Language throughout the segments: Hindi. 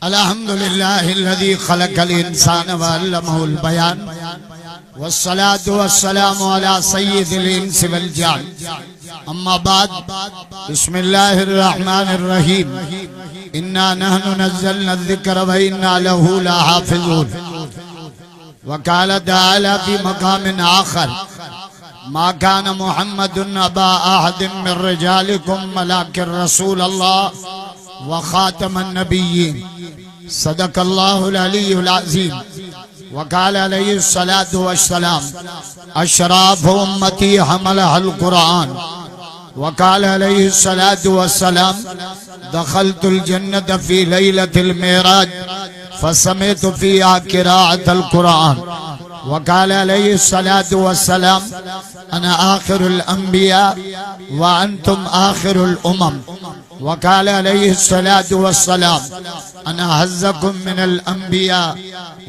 अल्हम्दुलिल्लाहिल्लज़ी खलक़ल इंसान व अल्लमहुल बयान वस्सलातु वस्सलामु अला सय्यिदिल इंसि वल जान अम्मा बाद बिस्मिल्लाहिर रहमानिर रहीम इन्ना नहनु नज़्ज़लना ज़िक्र व इन्ना लहू लहाफ़िज़ून व क़ाल तआला फ़ी मक़ामिन आख़र मा कान मुहम्मदुन अबा अहदिन मिन रिजालिकुम वलाकिन रसूलल्लाह व ख़ातमन नबिय्यीन सदक़ल्लाहुल अलीयुल अज़ीम वक़ाल अलैहिस्सलातु वस्सलाम अशराफ़ु उम्मती हमलहल कुरान वक़ाल अलैहिस्सलातु वस्सलाम दख़लतुल जन्नत फ़ी लैलतिल मेराज फ़समिअतु फ़ीहा क़िराअतल कुरान वक़ाल अलैहिस्सलातु वस्सलाम अना आखिरुल अंबिया व अंतुम आखिरुल उमम वक़ाल अलैहिस्सलातु वस्सलाम अना हज़्ज़कुम मिनल अंबिया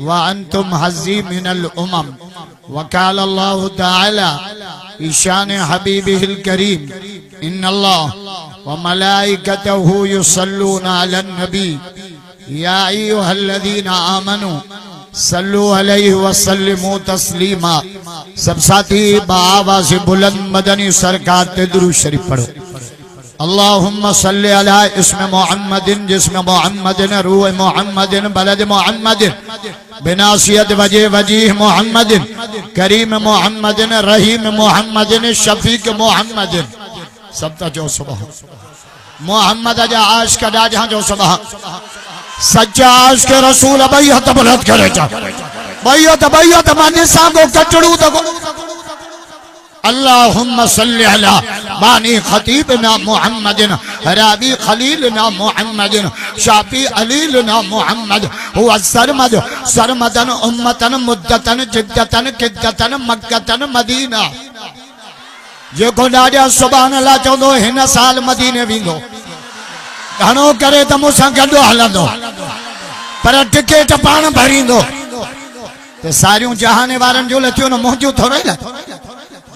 व अंतुम हज़्ज़ी मिनल उमम वक़ाल अल्लाहु तआला ईशान हबीबिहिल करीम इन्नल्लाह व मलाइकतहु युसल्लूना अलन नबी या अय्युहल्लज़ीना आमनू सल्लु अलैहि व सल्लिमू तस्लीमा। सब साथी बाआवाज़ बुलंद मदनी सरकार ते दुरूद शरीफ पढ़ो। अल्लाहुम्मा सल्लि अला इस्म मुहम्मदिन जिस्म मुहम्मदिन रूह मुहम्मदिन बलद मुहम्मदिन बिनासियत वजह वजीह मुहम्मदिन करीम मुहम्मदिन रहीम मुहम्मदिन शफीक मुहम्मदिन। सब जो सुबह मोहम्मद अजा आश का डाजा जो सुबह सच्चा आश के रसूल बैयत बुलंद करे जा बैयत माने सांगो कटड़ू तको अल्लाहुम्मा सल्लि अला बानी खतीबना मुहम्मदिन रावी खलीलना मुहम्मदिन शाफी अलीलना मुहम्मद हुवा सरमद सरमदन उम्मतन मुद्दतन जिद्दतन किद्दतन मक्कतन मदीना। जे को डाजा सुभान अल्लाह चवंदो हिन साल मदीने वेंदो घणो करे त मूंसां गॾु हलंदो पर टिकेट पाण भरींदो ते सारियूं जहाने वारनि जो लथियो न मुंहिंजो थोरो ई लथो।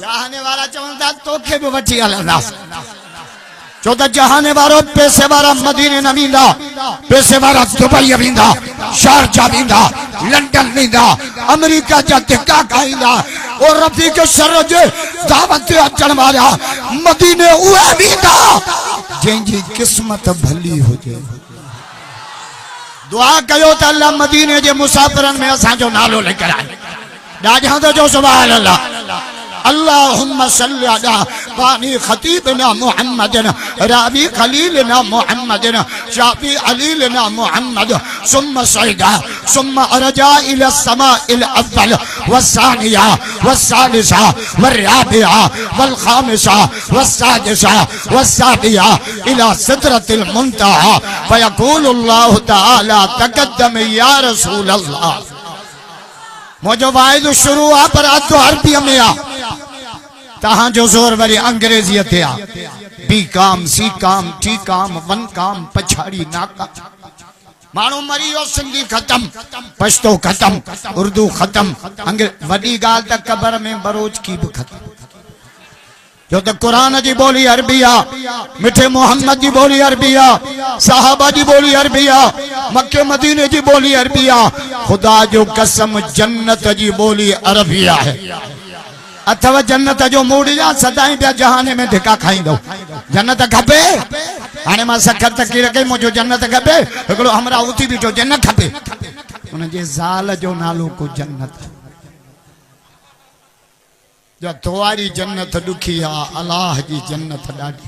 जहाने वारा चवंदा तोखे बि वठी हलंदासीं छो त जहाने वारो पैसे वारा मदीने न वेंदा पैसे वारा दुबई वेंदा शारजा वेंदा लंडन वेंदा अमेरिका जा धिका खाईंदा और रफीक शर जे दावत ते अचण वारा मदीने उहे वेंदा जंहिंजी किस्मत भली हुजे। दुआ कयो त अल्लाह मदीने जे मुसाफिरनि में असांजो नालो लिखाए ॾाढा त जो सुभान अल्लाह। अल्लाहुम्मा सल्लि अला बानी खतीबना मुहम्मदिन रावी खलीलना मुहम्मदिन शाफी अलीलना मुहम्मद सुम्मा सईदा सुम्मा अरजा इला समाइल अव्वल वस्सानिया वस्सालिसा वर्राबिआ वल्खामिसा वस्सादिसा वस्साबिया इला सिदरतिल मुंतहा फयक़ूलु अल्लाहु तआला तक़द्दम या रसूल अल्लाह। मुझो वाइद शुरू आ पर अधु अरबी में आ तहां जो जोर वरी अंग्रेजी ते आ बी काम सी काम टी काम वन काम पछाड़ी नाका मानो मरियो सिंधी खत्म पश्तो खत्म उर्दू खत्म वडी गाल तक कबर में बरोज की भी खत्म जो तो कुरान जी बोली अरबी आ मिठे मोहम्मद जी बोली अरबी आ साहबा जी बोली अरबी आ मक्के मदीने जी बोली अरबी आ खुदा जो कसम जन्नत जी बोली अरबिया है अथवा जन्नत जो मूड जा सदाई पिया जहाने में धिका खाईंदो जन्नत खपे हाणे मां सखर तकी रखे मुझो जन्नत खपे हिकिड़ो हमरा उथी बीठो जन्नत खपे उन जे ज़ाल जो नालो को जन्नत जो तोवारी जन्नत दुखी आ अल्लाह जी जन्नत ॾाढी।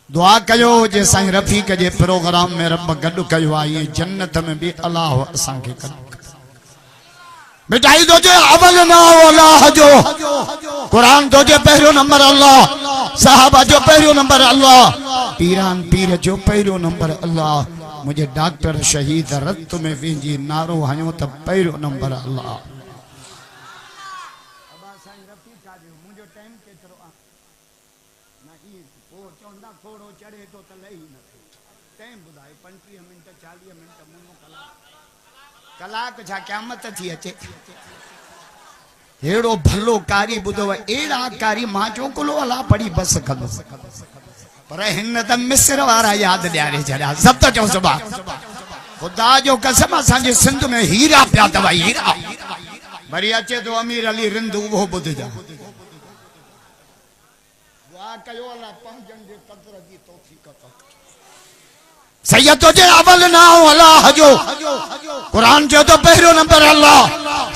दुआ कयो जे साईं रफीक जे प्रोग्राम में रब गॾु कयो आहे ये जन्नत में भी अल्लाह असांखे गॾु मिटाई दो जे अवल ना अल्लाह जो कुरान दो जे पहिरियों नंबर अल्लाह साहबा जो पहिरियों नंबर अल्लाह पीरान पीर जो पहिरियों नंबर अल्लाह मुझे डॉक्टर शहीद रत में वेंजी नारो हयो त पहिरियों नंबर अल्लाह। कलाक छा क़यामत थी अचे हेड़ो भलो कारी बुधो एड़ा कारी मां चोकलो अला पड़ी बस कदो पर हिन त मिस्र वारा याद ॾियारे छॾिया। सब तो चओ सुभाणे खुदा जो कसम असांजे सिंध में हीरा पिया अथव हीरा वरी अचे तो अमीर अली रिंद उहो ॿुध जा सैयद तो जे अवल नाओ अल्लाह जो कुरान जो तो पहिरियों नंबर अल्लाह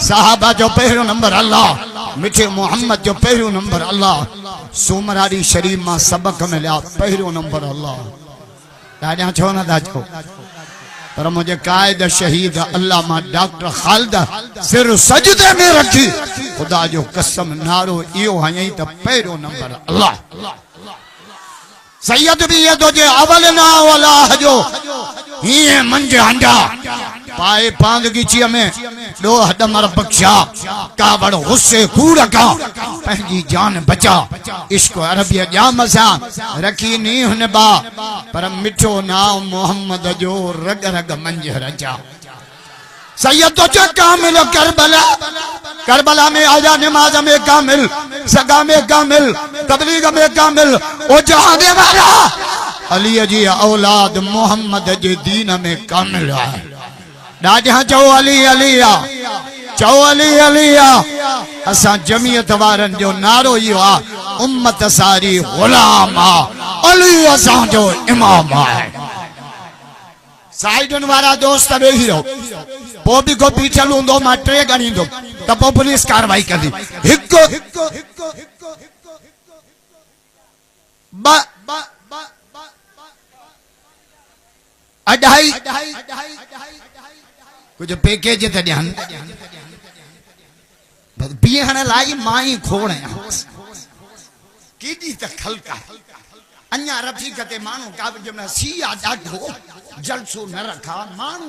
साहबा जो पहिरियों नंबर अल्लाह मिठे मोहम्मद जो पहिरियों नंबर अल्लाह सूमरारी शरीफ मां सबक मिलिया पहिरियों नंबर अल्लाह ॾाढा छो न था छो पर मुझे कायद शहीद अल्लाह मां डॉक्टर खालिद सिर सजदे में रखी खुदा जो कसम नारो इहो हयई त पहिरियों नंबर अल्लाह सैयद भी ये तो जे अवल ना अल्लाह जो ये मंज हंडा पाए पांदगीची में दो हदमर बख्शा कावड़ गुस्से कूड़ का पंहिंजी जान बचा इश्क अरबिया जाम सा रखी नी हुन बा पर मिठो नाम मोहम्मद जो रग रग मंज रचा सैयद तो जो कामिल करबला करबला में आजा नमाज में कामिल सगा में कामिल तबलीग में कामिल ओ जहां वाला अली जी औलाद मोहम्मद जे दीन में कामिल है ॾाढा चओ अली अलिया चओ अली अलिया असां जमीयत वारन जो नारो इहो आ उम्मत सारी गुलाम आ अली असां जो इमाम है साइडन वारा दोस्त वेही रहो पो भी को पीछल हूंदो मां टे गणींदो त पो पुलिस कार्रवाई कंदी हिक अढाई कुछ पैकेज ते ध्यान बीहण लाई माई खोड़ केडी त खलका अन्या रफीक ते मानू काबज में सिया डाढो जलसो न रखा मानू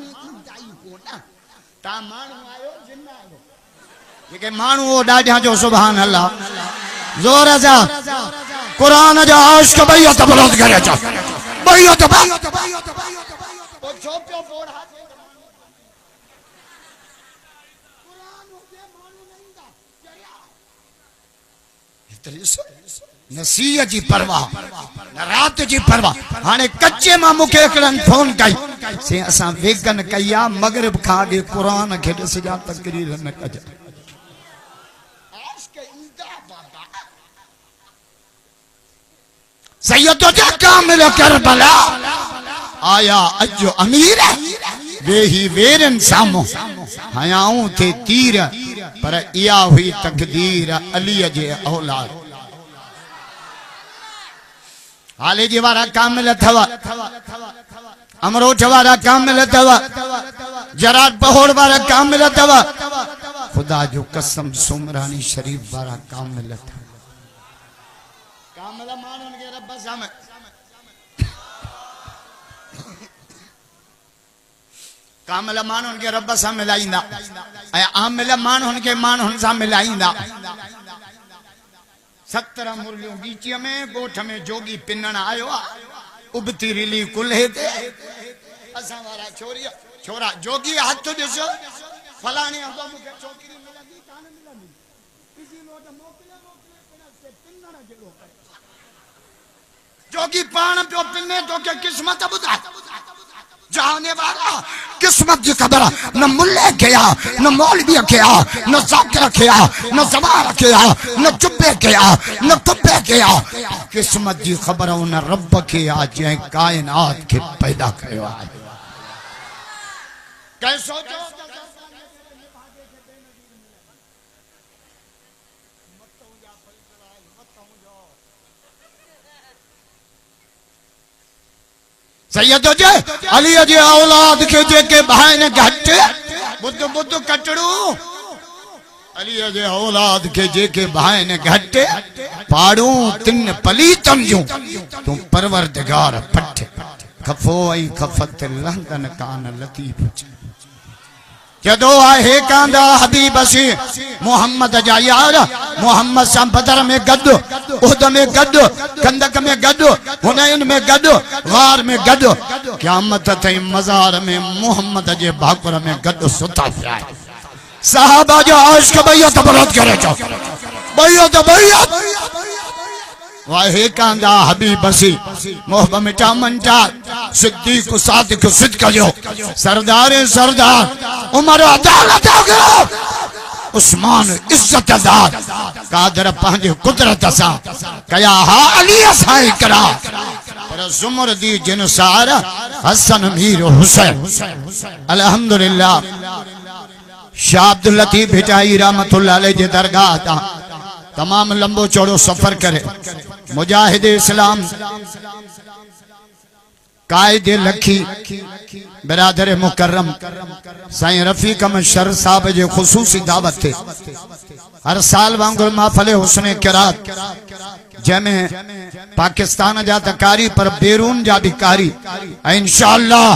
दाई कोटा ता मानू आयो जिन आयो जेके मानू ओ डाढा जो सुभान अल्लाह जोर जा कुरान जा आशिक भैया त बुलंद करे जा भैया त ओ छोपियो फोड़ हाथ कुरान के मानू नहीं दा जरिया नसीहत जी परवाह न रात जी परवाह हाने कच्चे मां मुखे एकड़न फोन कई से असां वेगन कया मगरिब खा दे कुरान के दस जा तकरीर न कज आज के इंदा बाबा सैयद तो कामिल करबला आया अज अमीर वे ही वेरन सामो हयाऊं थे तीर पर इया हुई तकदीर अली जे औलाद हाले जी वारा कामिल थवा अमरोठ वारा कामिल थवा जरात पहोड़ वारा कामिल थवा खुदा जो कसम सुमरानी शरीफ वारा कामिल थवा कामिल मानन के रब सामे कामिल मानन के रब सां मिलाईंदा ऐं आमिल मानन के मानन सां मिलाईंदा 17 मुरलियों बीच में गोठ में जोगी पिनण आयो उबती रिली कुल्हे ते असा वारा छोरिया छोरा जोगी हाथ दिसो फलाने हदो मुके छोकरी मिलंदी कान मिलंदी किसी लोट मोकले से पिनण जेलो जोगी पान पियो पिने तो के किस्मत बुधा जाने वाला किस्मत की खबर न मुल्ले किया न मौलवी किया न जाकिर किया न जमार किया न चुप्पे किया न कुप्पे किया किस्मत की खबर उन रब के आज कायनात के पैदा कयो है कैसे सोचो सैयद जे अली जे औलाद के जेके भाईन घट बुद्ध बुद्ध कटड़ू अली जे औलाद के जेके भाईन घट पाड़ू तिन पलीतम जो तू परवरदिगार पठ खफो आई खफत लंदन कान लतीफ जदो आहे कांदा हबीब सी मोहम्मद जा यार मोहम्मद सा बदर में गद उहद में गद कंदक में गद हुनैन में गद गार में गद क़यामत ताईं मज़ार में मोहम्मद जे भाकुर में गद सुता पिया साहबा जो आशिक भैया त बुलंद करे चो भैया त भैया वाहे कांदा हबीब बसी मोहब्बत मिटा मंटा सिद्दीक सादिक सिद्क जो सरदार सरदार उमर अदालत हो गयो उस्मान इज्जत दार कादर पंहिंजे कुदरत सां कया हा अली साईं करा पर ज़ुमर दी जिनसार हसन मीर हुसैन अल्हम्दुलिल्लाह शाह अब्दुल लतीफ भिटाई रहमतुल्लाह अलैह जे दरगाह ता तमाम लंबो चौड़ो सफर करे मुजाहिद इस्लाम कायदे लखी बिरादर मुकर्रम साईं रफीक अहमद साहब जे खुसूसी दावत थे हर साल वांगुर महफिल हुस्न किरात जंहिंमें पाकिस्तान जा त कारी पर बैरून जा भी कारी इंशाअल्लाह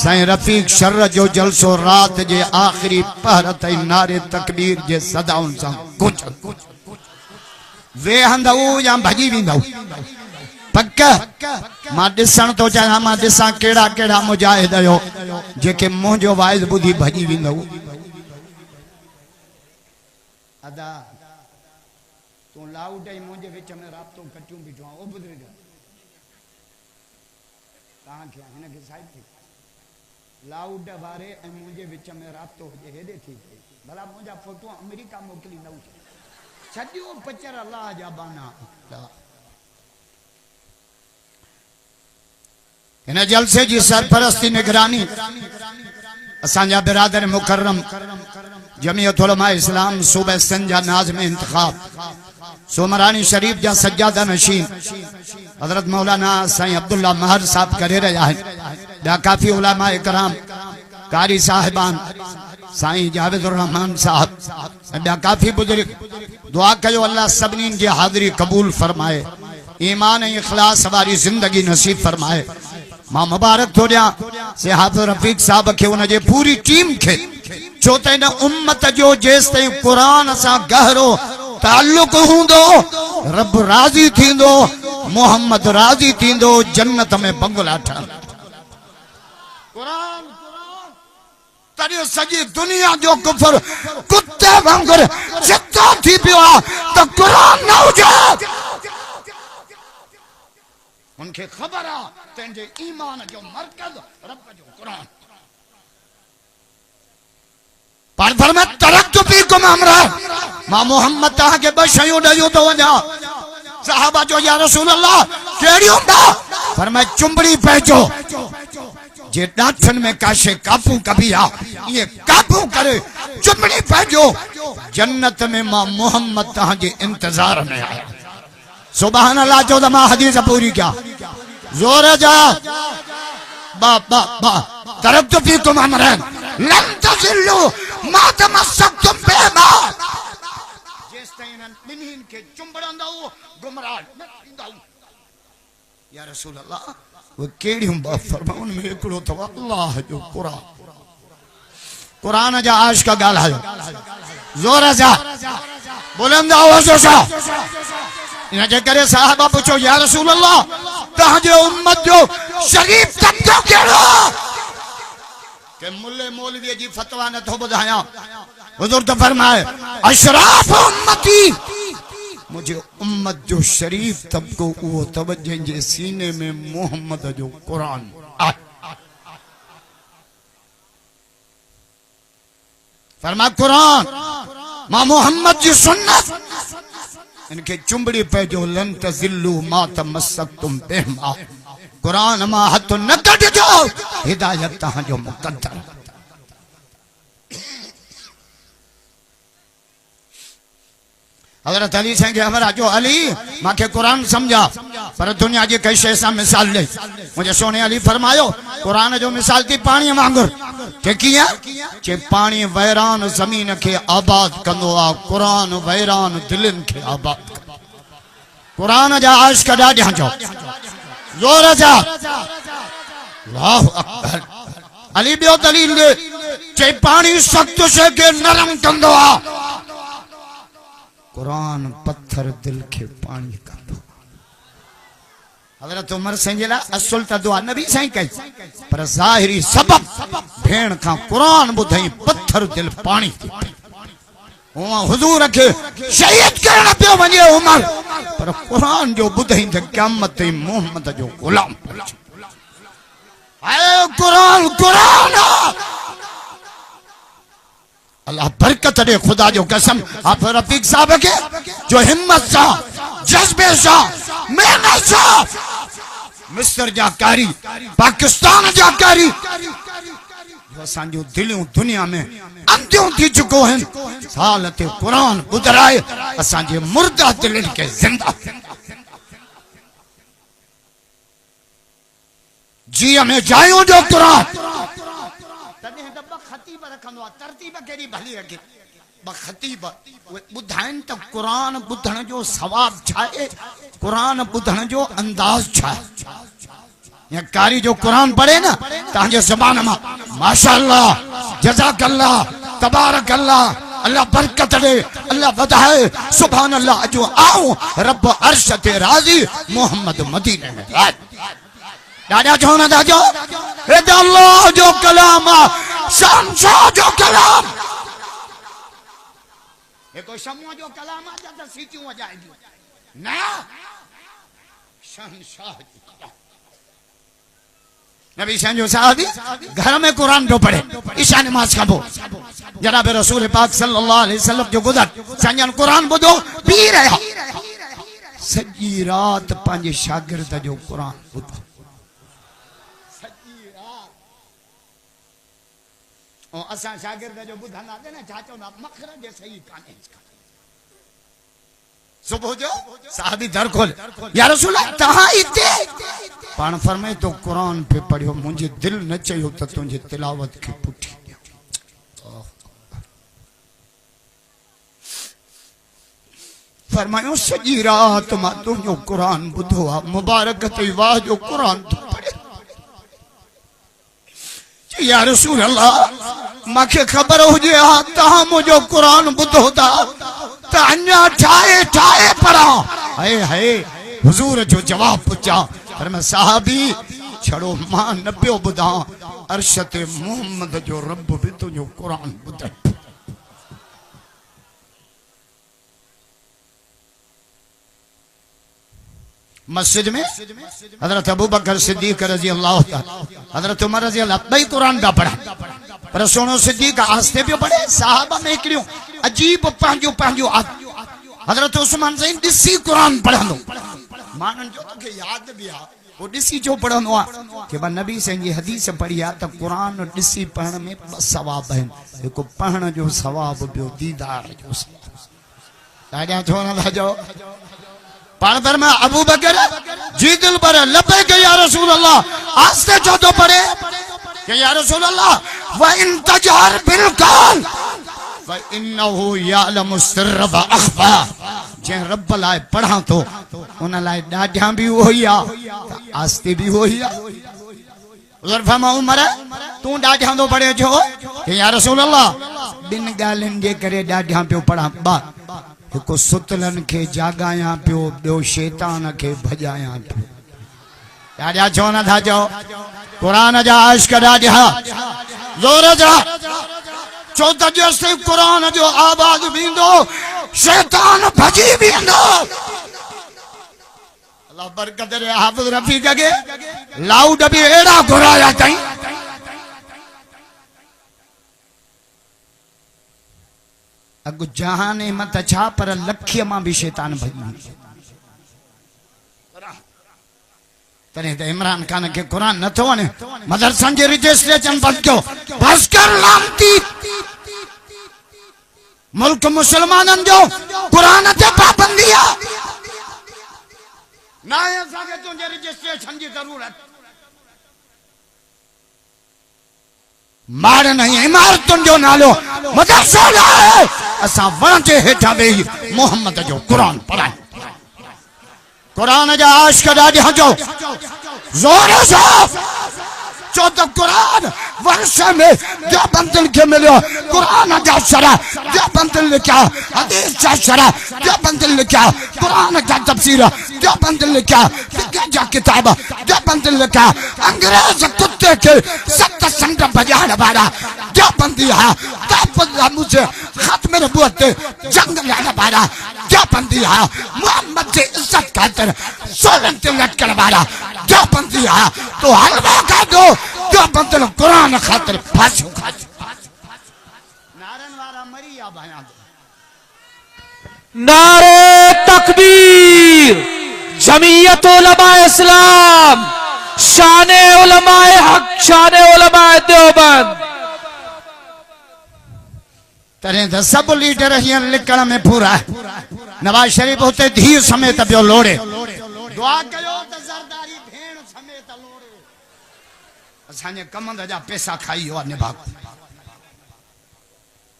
साईं रफीक शर जो जलसो रात जे आखिरी पहर ताईं नारे तकबीर जे सदाउन सां गूंज वे हंदऊ या भजी विंदऊ पक्का मां दिसण तो चाहियां मां दिसां केड़ा केड़ा मुजाहिद हो जेके मुंहिंजो वाइज़ बुधी भजी विंदऊ अदा तू लाउड ही मुंहिंजे विच में राब्तो कटियूं बीठो ओ बुधरे कहां के हिन के साइड थी लाउड वारे ऐं मुंहिंजे विच में राब्तो हुजे हेॾे थी भला मुंहिंजा फोटो अमेरिका मोकिली न छॾियो पचर अल्लाह जा बाना इन जलसे जी सरपरस्ती निगरानी असांजा बिरादर मुकर्रम जमीयत उलमा इस्लाम सूबे सिंध जा नाज़िम इंतखाब सोमरानी शरीफ जा सज्जादा नशीन हजरत मौलाना साईं अब्दुल्ला महर साहब करे रहा है ॿिया काफ़ी उलमा इकराम कारी साहिबान साईं जावेदुर रहमान साहब ॿिया काफ़ी बुजुर्ग दुआ कयो अल्लाह सभिनी जी हाज़िरी कबूल फरमाए ईमान ऐं इखलास वारी जिंदगी नसीब फरमाए मां मुबारक थो ॾियां से हाफ़िज़ रफ़ीक साहब खे उन जे पूरी टीम खे छो त इन उम्मत जो जेसि ताईं क़ुरान सां गहरो ताल्लुक हूंदो रब राज़ी थींदो मोहम्मद राज़ी थींदो जन्नत में बंगला ठहंदा क़ुरान तॾहिं सॼी दुनिया जो कुफर कुत्ते वांगुरु चित्तो थी पियो आहे त क़ुरान न हुजे उनके खबर आ तेंजे ईमान जो मरकज रब जो कुरान पर फरमाए तरक्तु फीकुम अमरा मां मोहम्मद ता के बशयूं दयो तो वजा साहबा जो या रसूल अल्लाह केड़ियों दा फरमाए चुंबड़ी पहचो जे डाठन में काशे काबू कभी आ ये काबू करे चुंबड़ी पहचो जन्नत में मां मोहम्मद ता के इंतजार में आया सुभान अल्लाह जो दमा हदीस पूरी क्या जोर जा बा बा बा तरक्तु फीकुम अमरन लम तज़िल्लु मा तमस्सक्तुम बिहिमा जेस ताईं बिन्हिन के चुंबड़ंदो गुमराह न थींदो या रसूल अल्लाह वो केड़ियूं बा फरमाउन में एकड़ो तो अल्लाह जो कुरान कुरान जा आशिक गालायो जोर जा बुलंद आवाज़ से इन जे करे साहबा पूछो या रसूल अल्लाह तहांजे उम्मत जो शरीफ तबको केड़ो के मुल्ले मौलवी जी फतवा न थो बुधाया हुजूर तो फरमाए अशराफ उम्मती मुझे उम्मत जो शरीफ तबको वो तवज्जे जे सीने में मोहम्मद जो कुरान फरमाए कुरान मां मोहम्मद जी सुन्नत इनके चुंबड़ी पे जो लन तज़िल्लु मा तमस्सक्तुम बिहिमा कुरान मां हथ न कढजो हिदायत तहां जो मुक़द्दर हज़रत अली साईं के हमारा जो अली मांखे कुरान समझा पर दुनिया जी कई शइ सां मिसाल ॾे मुझे सोने अली फरमायो कुरान जो मिसाल थी पानी वांगुर के किया चे पानी वैरान जमीन के आबाद कंदो आ कुरान वैरान दिलन के आबाद कुरान जा आशिक ॾाढा जो जोर जा अल्लाहु अकबर अली बियो दलील दे चे पानी सख्त शइ के नरम कंदो आ कुरान पत्थर दिल के पानी कंदो हजरत उमर संजला असुल त दुआ नबी साईं कई पर ज़ाहिरी सबब भेण का कुरान बुधई पत्थर दिल पानी हुजूर के शहीद करण पे वने उमर पर पर कुरान जो बुधई त क़यामत मोहम्मद जो गुलाम है। कुरान कुरान अल्लाह बरकत दे, खुदा जो कसम। आप रफीक साहब के जो हिम्मत सा, जज्बे सा, मेहनत सा, मिस्र जा कारी, पाकिस्तान जा कारी, जो असांजो दिलियों दुनिया में अंधियों थी चुको हैं, साल ते कुरान ॿुधाए असांजे मुर्दा दिलनि के जिंदा जी में जायूं जो कुरान तॾहिं त ॿ ख़तीब रखंदो आहे। तरतीब कहिड़ी भली रखे, ॿ ख़तीब उहे ॿुधाइनि त कुरान ॿुधण जो सवाब छा आहे, कुरान ॿुधण जो अंदाज़ छा आहे। या कारी जो कुरान पढ़े ना तव्हांजे ज़बान मां माशाअल्लाह, जज़ाकल्लाह, तबारकल्लाह, अल्लाह बरकत दे, अल्लाह वधाए, सुभान अल्लाह, जो आओ रब अर्श ते राज़ी, मोहम्मद मदीने में दादा चवण था जो हेदा अल्लाह जो कलाम शमशाह जो कलाम, ये कोई शमूह जो कलाम आ जाता सीटियों वजाएगी ना, शमशाह जो कलाम। नबी संजो साहबी घर में कुरान जो पढ़े ईशा नमाज का बो जनाब रसूल पाक सल्लल्लाहु अलैहि वसल्लम जो गुजर संजन कुरान बुधो पी रहा सजी रात पंहिंजे शागिर्द जो कुरान बुधो सजी रात और असां शागिर्द जो बुधंदा न छा चवंदा मखरज सही कान्हे। सुबह जो साहबी दर खोल या रसूल तहां इते पान फरमाए तो कुरान पे पढ़ियो, मुझे दिल न चाहिए तो तुझे तिलावत की पुठी फरमायो सजी रात मां तुझो कुरान बुधो आ, मुबारक थी वाह जो कुरान तू पढ़े। या रसूल अल्लाह मूंखे ख़बर हुजे हा तहां मुझो कुरान बुधो था त अञा ठाए ठाए पढ़ा। हाय हाय हुजूर जो जवाब पुछा पर मैं साहबी छड़ो मां न पियो बुधा, अर्श ते मोहम्मद जो रब भी तुझो कुरान बुधे। मस्जिद में हजरत अबू बकर सिद्दीक रजी अल्लाह ताला, हजरत उमर रजी अल्लाह बई कुरान का पढ़ा, पर सोनो सिद्दीक आस्ते पियो पढ़े। साहबा में हिकिड़ियूं अजीब पंहिंजो पंहिंजो हजरत उस्मान साईं ॾिसी कुरान पढ़ंदो, माण्हुनि जो तोखे यादि बि आहे वो ॾिसी जो पढ़ंदो आहे कि नबी साईं जी हदीस पढ़ी आहे त कुरान ॾिसी पढ़ण में ॿ सवाब आहिनि, हिकु पढ़ण जो सवाब, ॿियो दीदार जो सवाब। ॾाढा छो नथा चओ पाण पर में अबू बकर जी दिल पर लबे के या रसूल अल्लाह आस्ते जो तो पढ़े कि या रसूल अल्लाह व इन तजहर बिल कौल व इन्नहु यअलमु सिर्र व अख्फा, जे रब लाए पढ़ा तो उन लाए ॾाढा भी वही आ आस्ते भी वही आ। उधर फरमा उमर तू ॾाढा तो पढ़े छो कि या रसूल अल्लाह बिन ॻाल्हियुनि जे करे ॾाढा पियो पढ़ा, हिकु सुतलन के जागाया पियो, ॿियो शैतान के भजाया पियो। ॾाढा छो नथा चओ कुरान जा आशिक़ ॾाढा ज़ोर जा चो त जेसिताईं कुरान जो आवाज़ वेंदो शैतान भजी वेंदो। अल्लाह बरकत दे हाफ़िज़ रफ़ीक के लाउड भी अहिड़ा घुराया अथई अगु जहाने मत छा पर लखीअ मां भी शैतान भजी। तॾहिं त इमरान खान के कुरान नथो वणे, मदरसनि जे रजिस्ट्रेशन बंदि कयो, बस कर लानती। मुल्क मुसलमाननि जो कुरान ते पाबंदी आहे, न आहे असांखे तुंहिंजे रजिस्ट्रेशन जी ज़रूरत। मार नहीं इमारतुनि जो नालो मदरसो न आहे, असां वण जे हेठां वेही मोहम्मद जो कुरान पढ़ायूं। कुरान जा आशिक़ ॾाढा जो ज़ोर सां चो त कुरान वर्ष में देवबंदियुनि खे मिलियो, कुरान जा शरह देवबंदियुनि लिखिया, हदीस जा शरह देवबंदियुनि लिखिया, कुरान जा तफ़सीर देवबंदियुनि लिखिया, फिक़ह जा किताब देवबंदियुनि लिखिया, अंग्रेज़ कुत्ते के सत संग बजाइण वारा देवबंदी है, मुझे खत्म नबूवत जंग लड़ने वाला देवबंदी है, मोहम्मद से इज्जत खातिर सोलन ते लटकण वाला जो बंदी आया तो हलवा खा दो, जो बंदे कुरान खातिर फांसी खा दो। नारन वाला मरिया बयान नारे तकबीर, जमीयत उलमा इस्लाम, शाने उलमाए हक, शाने उलमाए देवबंद। तरे तो सब लीडर हियर लिखण में पूरा है। नवाज शरीफ होते धीर समेत बियो लोड़े, दुआ कयो त जरदारी भेण समेत लोड़े। असांजे कमंद जा पैसा खाई हो निभा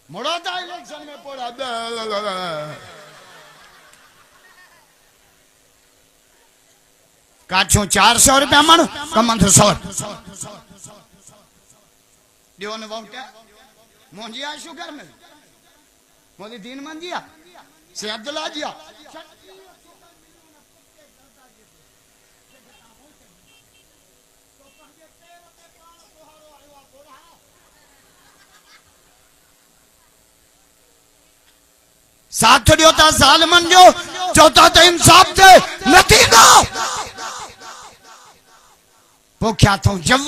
मोड़ो था इलेक्शन में पोड़ा काछो 400 रुपया मन कमंद 100 दियो न वोट मोंजिया शुगर में मोदी दीन मंजिया से अब्दुल्ला जिया साथ दियो था ज़ालिमन जो चौथा तो इंसाफ थे नथी दो पोख्या थो जव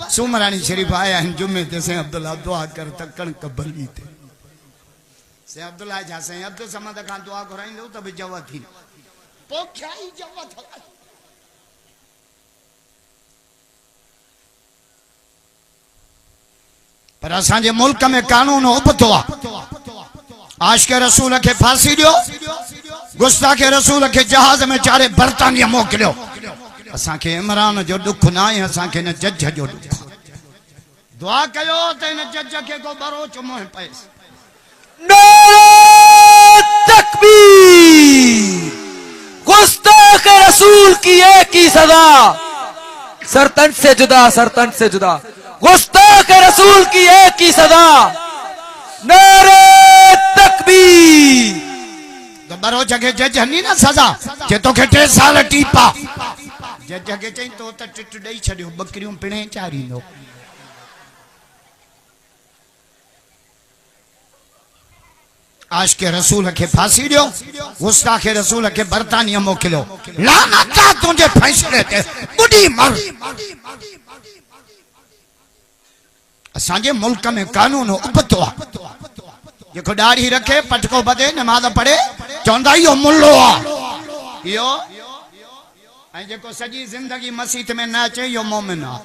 सुमरानी शरीफ आया हैं जुम्मे ते से अब्दुल्ला दुआ कर तकन कबली थे से अब्दुल्ला जा से अब्दुल समद खान दुआ कराई लो तब जव थी पोख्या ही जव था। पर असांजे मुल्क में कानून उबतो आ आशिक रसूल के फांसी दियो, गुस्ताख रसूल के जहाज में चारे बरतानिया मोकलियो। असांखे इमरान जो दुख ना है, असांखे न जज जो दुख। दुआ कयो त इन जज के को बरोच मोह पैस। नारे तकबीर, गुस्ताख रसूल की एक ही सजा, सरतन से जुदा, सरतन से जुदा। गुस्ताख रसूल की एक ही सजा, नारे तकबीर। तो बरो जगह जज हनी ना सजा जे तो के 3 साल टीपा जज के चई तो त टिट दई छडियो बकरियों पिणे चारींदो। आशिक रसूल के फांसी दियो, गुस्ताख रसूल के बरतानिया मोकलियो। लानत तुझे फैसले ते बुढ़ी मर। असांजे मुल्क में कानून उबतो आ जेको दाढ़ी रखे पटको बदे नमाज पढ़े चवंदा इहो मुल्लो आ इहो ऐं जेको सॼी ज़िंदगी मस्जिद में न अचे इहो मोमिन आ।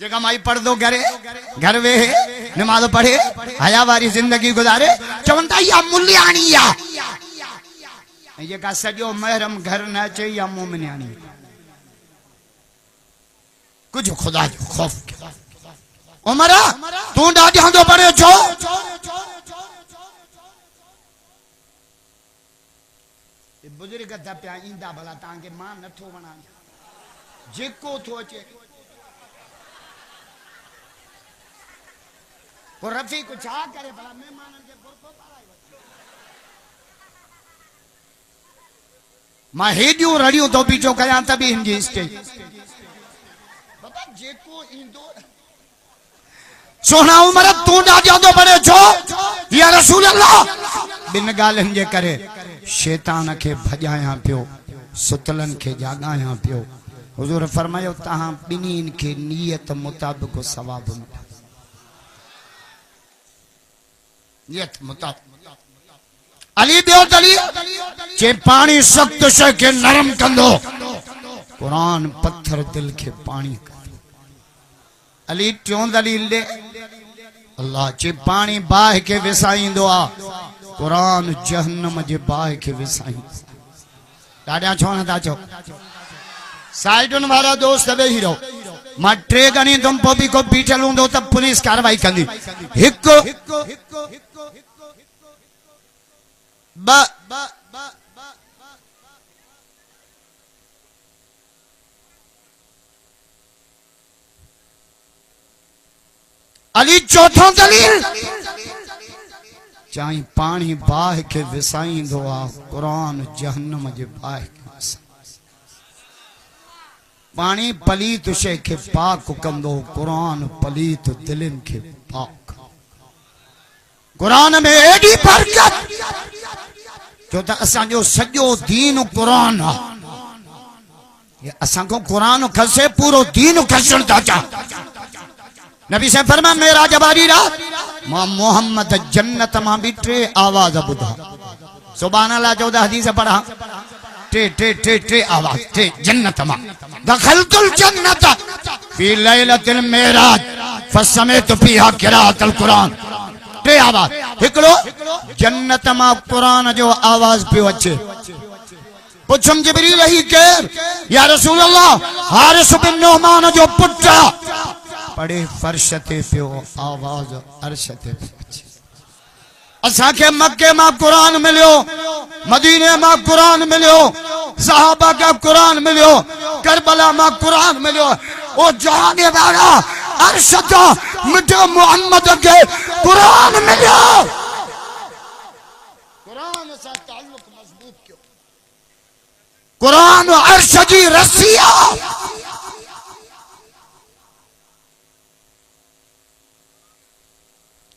जेका माई पर्दो करे घर वेहे नमाज पढ़े हया वारी जिंदगी गुजारे चवंदा इहा मुलियाणी आ। ऐं जेका सॼो महरम घर न अचे इहा मोमिनाणी। कुछ खुदा जो खौफ उमरा तू ॾाढियां जो पढ़े छो बुजुर्ग त पिया ईंदा भला तव्हांखे मां नथो वणा जेको थो अचे पोइ रफ़ीक छा करे भला महिमाननि खे बुरको पाराए मां हेॾियूं रड़ियूं थो बीठो कयां त बि हिन जी स्टेज बाबा जेको ईंदो सोना उमर तू ॾाढियां थो पढ़े छो या रसूल अल्लाह बिन ॻाल्हियुनि जे करे शैतान के भजाया पियो सुतलन के जागाया पियो। हुजूर फरमायो तहां बिनीन के नियत मुताबिक सवाब नियत मुताबिक। अली दियो दलील जे पानी सख्त शय के नरम कंदो कुरान पत्थर दिल के पानी कंदो। अली टियों दलील दे अल्लाह जे पानी बाह के विसाईंदो आ कुरान जहन्नम जे बाह के विसाई। ॾाढा छो नथा चओ साइडुनि वारा दोस्त वेही रहो मां 3 गणी तुम पोइ बि को बीठल हूंदो त पुलिस कार्रवाई कंदी। हिकु ब अली चौथों दलील चाहे पानी बाह के विसाईंदो आ कुरान जहन्नम जे बाह के पानी पलीत शे के पाक कंदो कुरान पलीत दिलन के पाक। कुरान में एडी बरकत जो त असांजो सॼो दीन क़ुरान आहे। असांखो क़ुरान खसे पूरो दीन खसण था चाह। नबी से फरमा मेरा जबारी रात मां मोहम्मद जन्नत मां भी टे आवाज बुधा। सुभान अल्लाह 14 हदीस पढ़ा। टे टे टे टे आवाज टे जन्नत मां दखलतुल जन्नत फी लैलतिल मेराज फसमैतु फीहा क़िराअतल क़ुरान। टे आवाज हिकड़ो जन्नत मां क़ुरान जो आवाज पियो अचे। पुछम जिब्रील ही केर? या रसूल अल्लाह हारिस बिन नुमान जो पुत्र पड़े फर्श ते पियो आवाज अर्श ते अचे। असांखे मक्के मां क़ुरान मिलियो, मदीने मां क़ुरान मिलियो, सहाबा का क़ुरान मिलियो, करबला मां क़ुरान मिलियो। ओ जाने वाला अर्श तो मुझे मोहम्मद के क़ुरान मिलियो। क़ुरान से ताल्लुक मजबूत क्यों? क़ुरान अर्श जी रसिया।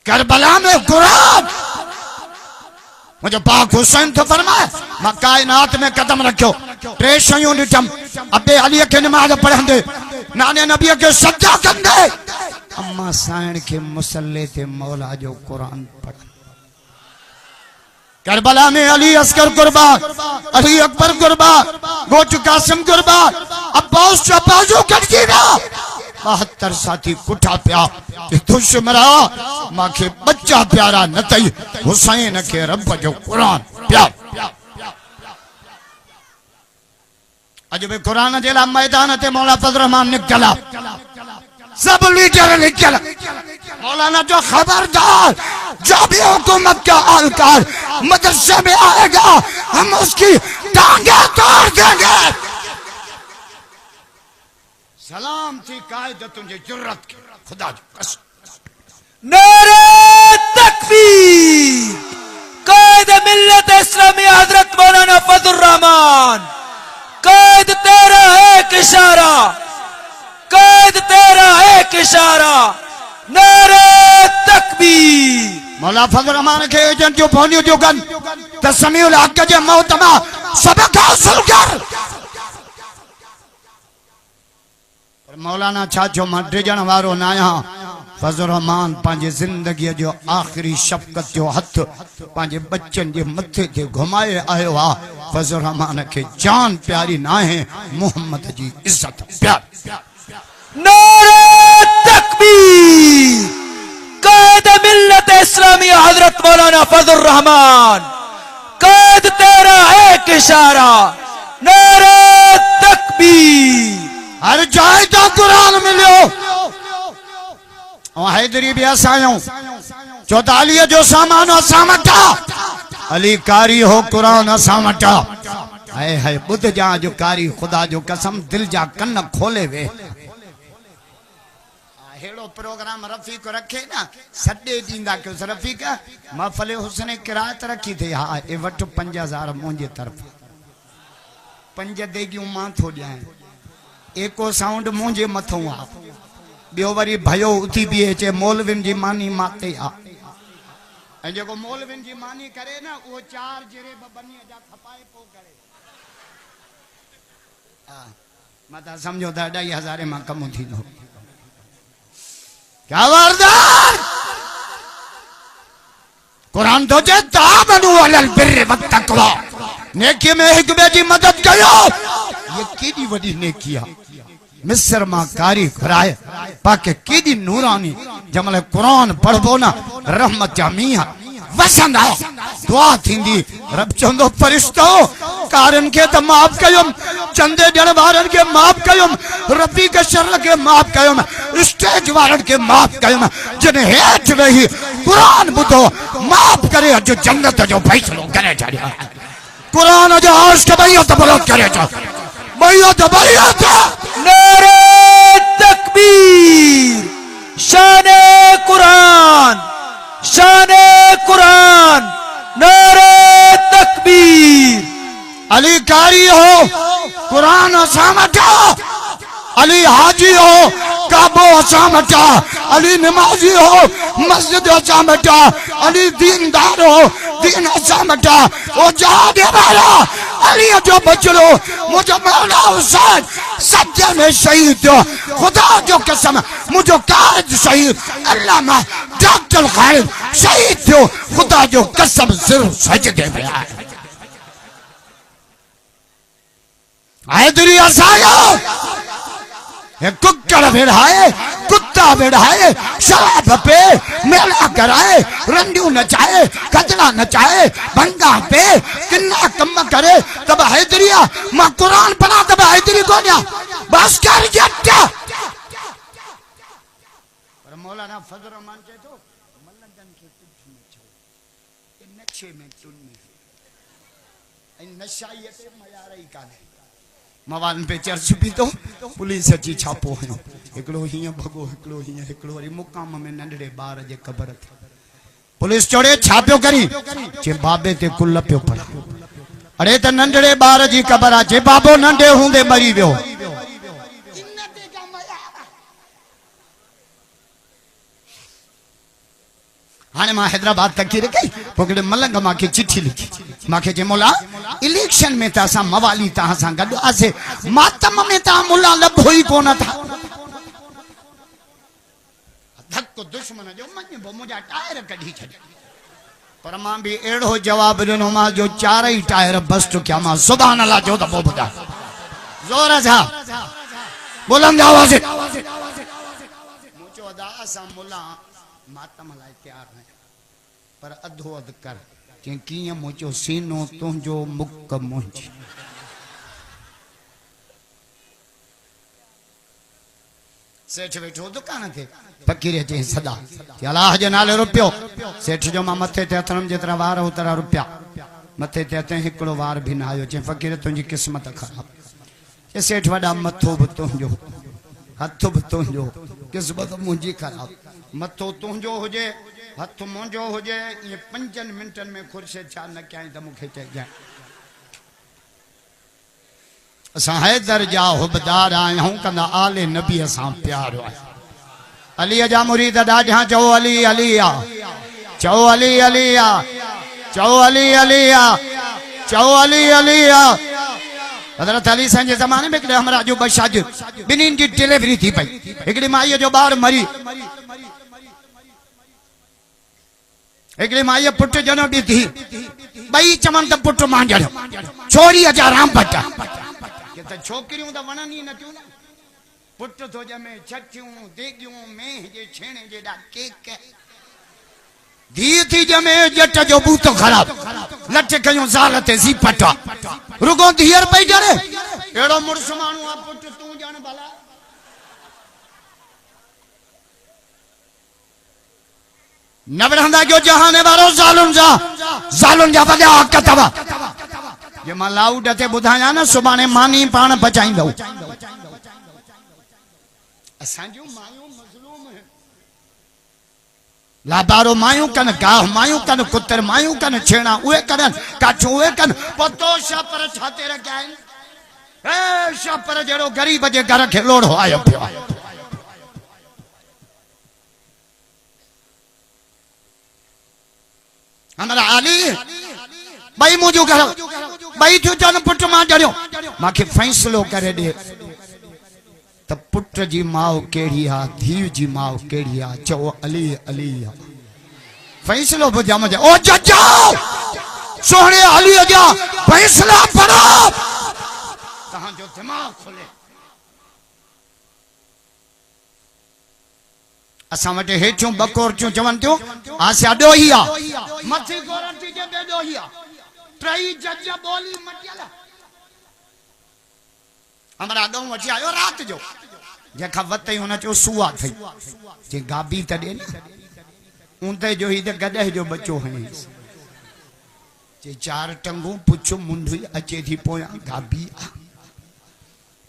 करबला में क़ुरान मुझे पाक हुसैन तो फरमाए मां कायनात में कदम रखो टे शयूं ॾिठम। अबे अली के नमाज पढ़ंदे, नाने नबी के सजा कंदे, अम्मा साइण के मुसल्ले ते मौला जो क़ुरान पढ़। करबला में अली अस्कर कुर्बान, अली अकबर कुर्बान, गोच कासिम कुर्बान, अब्बास चपाजो कट गया। 72 साथी कुठा पिया दुश्मरा माखे बच्चा प्यारा न तई हुसैन के रब जो क़ुरान प्या। अज भी क़ुरान जे ला मैदान ते मौला फजल रहमान निकला, सब लीडर निकला। मौलाना जो खबरदार जो भी हुकूमत का अलकार मदरसे में आएगा हम उसकी टांगे तोड़ देंगे। सलाम थी कायद तुझे जुर्रत की, खुदा जो कसम। नारे तकबीर। कायद मिल्लत इस्लामी हजरत मौलाना फजल रहमान। कायद तेरा एक इशारा, कायद तेरा एक इशारा। नारे तकबीर। मौला फजल रहमान के एजेंट जो फोनियो जो गन तस्मीउल हक जे मोहतमा सबक हासिल कर। मौलाना छाछो मां डिजण वारो न आहियां। फजल रहमान पंहिंजे ज़िंदगीअ जो आख़िरी शफ़क़त जो हथ पंहिंजे बच्चन जे मथे ते घुमाए आयो आहे। फजल रहमान खे जान प्यारी न आहे, मोहम्मद जी इज्जत प्यारी। नारे तकबीर। कायद मिल्लत इस्लामी हजरत मौलाना फजल रहमान। कायद तेरा एक इशारा। नारे तकबीर। हर जाए तो क़ुरान मिलियो। और हैदरी भी असां 44 जो सामान असां वटा, अली कारी हो क़ुरान असां वटा। हाय हाय बुध जा जो कारी खुदा जो कसम दिल जा कन खोले वे। हेड़ो प्रोग्राम रफ़ीक रखे ना सॾे ॾींदा कयोसि। रफ़ीक महफ़िल हुस्न किरायत रखी थी। हा ए वठ 5000 मुंहिंजे तरफ़ 5 देगियूं मां थो ॾियां। एको साउंड मुझे मथों आ। बियो वरी भयो उथी बीहे चे मौलविन जी मानी माते आ। ऐं जेको मौलविन जी मानी करे ना वो 4 जरे बनी जा खपाए पो करे। हां मता समझो त 2500 मां कम थींदो। क्या वारदार कुरान तो जे तामनु अलल बिर्र व तक़वा। नेकी में एक बे जी मदद कयो। ये केडी वडी नेकी आ। मिस्र मां कारी घुराए पाके केडी नूरानी जमल कुरान पढ़बो ना रहमत जा मींहं वसंदा दुआ थींदी। रब चंदो फरिश्तो कारन के त माफ कयुम, चंदे ॾियण वारन के माफ कयुम, रफ़ी के शर के माफ कयुम, स्टेज वारन के माफ कयुम। जिन हेठ वेही कुरान बुधो माफ करे अज जन्नत जो फैसलो करे छड़िया। कुरान जो अर्श के बैयत बुलंद करे छो। बैयत बैयत। नारे तकबीर। शाने कुरान, शाने कुरान। नारे तकबीर। अली कारी हो कुरान असां वटा, अली हाजी हो काबो असां वटा, अली नमाजी हो मस्जिद असां वटा, अली दीनदार हो दीन अज़मता ओ जहाद वाला अली जो बचलो मुझे मौला हुसैन सज्जे में शहीद थियो खुदा जो कसम मुझे कायद शहीद अल्लामा डॉक्टर खालिद शहीद थियो खुदा जो कसम सिर्फ सजदे में आए दुनिया साया ये कुक्कड़ भेड़ाए कुत्ता भेड़ाए शराब पे मेला कराए रंडियों नचाए कचरा नचाए भंगा पे किन्ना कम करे तब हैदरिया मां कुरान पढ़ा तब हैदरी कोन्या बस कर जट्टा पर मौलाना फजल रहमान के तो मल्लगन के कुछ न छो ये नशे में चुन्नी इन नशाई से मयारई काने मवान पे चर्च भी तो पुलिस अची छापो है एकड़ो हिया भगो एकड़ो हिया एकड़ो वरी मुकाम में नंढड़े बार जे कबर थी पुलिस चोड़े छापियो करी जे बाबे ते कुल पियो पड़ अरे त नंढड़े बार जी कबर आ जे बाबो नंढे हुंदे मरी वियो हाने मां हैदराबाद तकीर कई पोकड़े मलंग मां के चिट्ठी लिखी मां के जे मौला इलेक्शन में ता सा मवाली ता सा गड आसे मातम में ता मुल्ला लभो ही कोन था धक को दुश्मन जो मन बो मुजा टायर कढी छ पर मां भी एड़ो जवाब दिनो मां जो चार ही टायर बस तो क्या मां सुभान अल्लाह जो तो बुधा जोर सा बुलंद आवाज मुचो दा सा मुल्ला मातम लाए तैयार है पर अधो अध कर के किए मुचो सीनो तुझो मुक मुंजी सेठ बैठो दुकान थे फकीर जे सदा अल्लाह जे नाले रुपयो सेठ जो मां मथे ते अथरम जेतरा वार उतरा रुपया मथे ते अते एकड़ो वार भी ना आयो जे फकीर तुझी किस्मत खराब जे सेठ वडा मथो भी तुझो हथ भी तुझो किस्मत मुंजी खराब मथो तुझो हुजे हथ मुंजो हुजे ये 5 मिनटन में खुर्शे छा न कई त मुखे चे जाए असा हैदर जा हुबदार आयूं कंदा आले नबी असा प्यार अली जा मुरीद डाढा चो अली अलिया चो अली अलिया चो अली अलिया चो अली अलिया हजरत अली सन जे जमाने में हमरा जो बशाज बिनिन जी डिलीवरी थी पई एकड़ी माई जो बार मरी एकड़ी माई पुट जनो दी थी बई चमन त पुट मांजड़ छोरी जा राम भट्टा के त छोकरियों त वणनी न थियूं पुट तो जमे छठियूं देगियूं में जे छेणे जेडा केक धी थी जमे जट जो बूतो खराब लट कयूं ज़ाल ते सी पटा रुगो धीर पई डरे एड़ो मुर्स मानू आ पुट तू जान भला नवरंदा जो जहाने वारो जालुन जा वडा कतवा जे मां लाउड ते बुधाया न सुबाने मानी पान बचाईंदो असां जो मायूं मजलूम है लाबारो मायूं कन गाह मायूं कन कुतर मायूं कन छेड़ा उए करन काठू उए कन पतो शापर छाते रखया ए शापर जेड़ो गरीब जे घर के लोड़ो आयो पियो हमारा अली भाई मुझो घर भाई जो जन पुट मां जड़ियो माके फैसलो करे दे त पुट जी माओ केड़ी आ धीव जी माओ केड़ी आ चो अली अली फैसलो बुझा मजा ओ जजा सोहणे अली जा फैसला पढ़ो तहां जो दिमाग खुले असा वटे हेठियों बकोरचूं चवन थियो आसिया डोहिया मथी गोरंटी जे बे डोहिया ट्रई जज बोली मटियाला हमरा दो वठी आयो रात जो जेखा वतई उन चो सुआ थई जे गाबी तडे उंदे जो ही त गडे जो बच्चो है जे चार टंगू पुछो मुंडी अचे थी पोया गाबी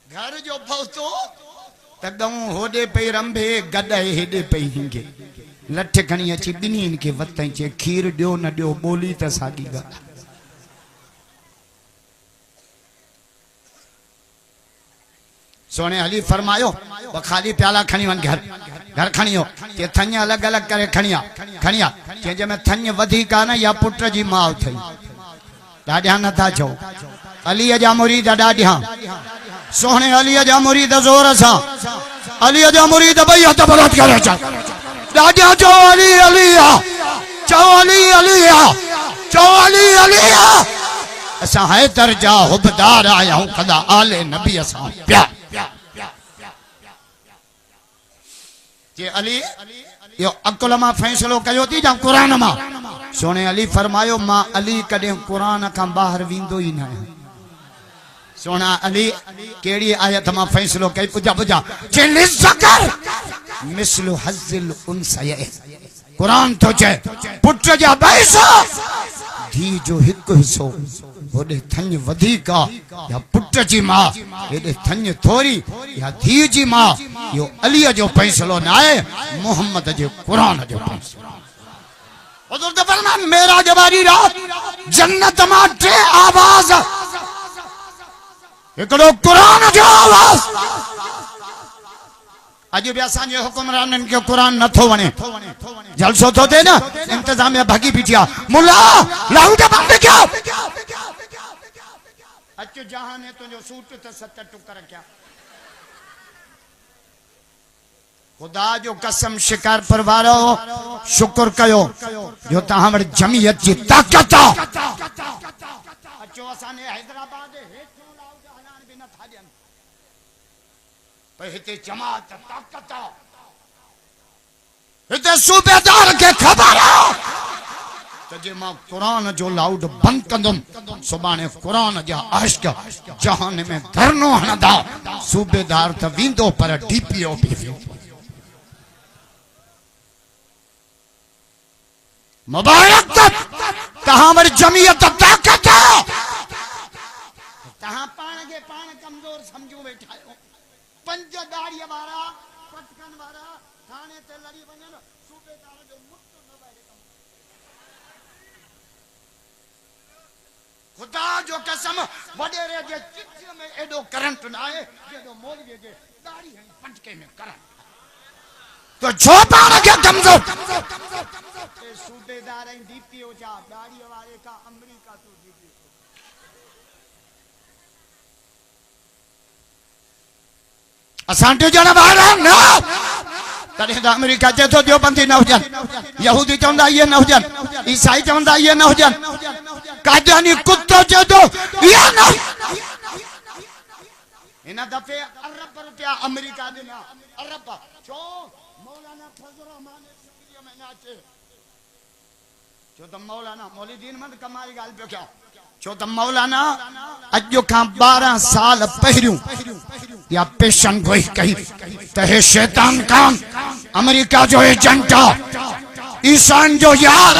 घर जो पहुतो तदों होडे पे रंभे गडे हेडे पे हिंगे लठ खणी अची बिनीन के वतई चे खीर दियो न दियो बोली त सागी गा सोने अली फरमायो वो खाली प्याला खणी वन घर घर खणियो ते थन्या अलग अलग करे खणिया जंहिंजे में थञ वधीक आहे न या पुट जी माउ थई ॾाढिया नथा चओ अलीअ जा मुरीद ॾाढिया सोहणे अलीअ जा मुरीद ज़ोर सां अलीअ जा मुरीद ॿई हथ बरत करे अचो ॾाढिया चओ अली अली चओ अली अली चओ अली अली असां हैदर जा हुबदार आहियूं कदा आले नबी सां प्यार जे अली यो अकुल मां फैसलो कयो थी जा कुरान मां सोने अली फरमायो मां अली कदे कुरान का बाहर विंदो ही ना सोना अली केड़ी आयत मां फैसलो कई पुजा पुजा चिल ज़कर मिस्लु हज़िल उनसय कुरान तो चे पुट जा बैसा धी जो एक हिस्सो ओडे थन वधिक या पुट जी मां एडे थन थोरी या धी जी मां यो अली जो फैसलो ना है मोहम्मद जो कुरान जो फैसलो हुजूर तो फरमान मेरा जवारी रात जन्नत मां टे आवाज एकड़ो कुरान जो आवाज अज भी असांजे हुकुमरानन के कुरान न थो वणे जलसो तो थे ना इंतजामिया भागी पीटिया मुल्ला लाउड बंद क्या अच जहां ने तुझो सूट ते 7 टुकर क्या खुदा जो कसम शिकार परवारो शुक्र कयो जो तहां वट जमीयत जी ताकत अचो असाने हैदराबाद हेठो लाउड हलान भी न था ॾियनि पर हिते जमात ताकत हिते सूबेदार के खबर तो जे मां कुरान जो लाउड बंद कंदुम सुबाने कुरान जा आशिक जहान में धरनो हणंदा सूबेदार त विंदो पर डीपीओ भी मुबारक तहां वट जमीयत ताकत तहां पाण के पाण कमजोर समझो बैठा हो पंज दाढ़ी वारा पटकन वारा थाने ते लड़ी वञन सूबेदार जो मुक्त न वहे खुदा जो कसम वडेरे जे चिट्ठी में एडो करंट ना है जेडो मौलवी जे दाढ़ी है पटके में करंट तो जो पाण के कमजोर सूबेदार ऐं डीपीओ जा दाढ़ी वारे का अमेरिका तो डीपीओ असांटे जण ॿार न तॾहिं त अमेरिका चए थो देवबंदी न हुजनि यहूदी चवंदा इहे न हुजनि ईसाई चवंदा इहे न हुजनि कादियानी कुतो चए थो इहे न हिन दफ़े अरब रुपया अमेरिका ॾिना अरब छो मौलाना फज़ल रहमान सिंधीअ में न अचे छो त मौलाना मौलवीन में कमाल ॻाल्हि पियो कयां छो त मौलाना अॼु खां 12 साल पहिरियों या पेशन गोई कही त हे शैतान कान अमेरिका जो एजेंट ईसान जो यार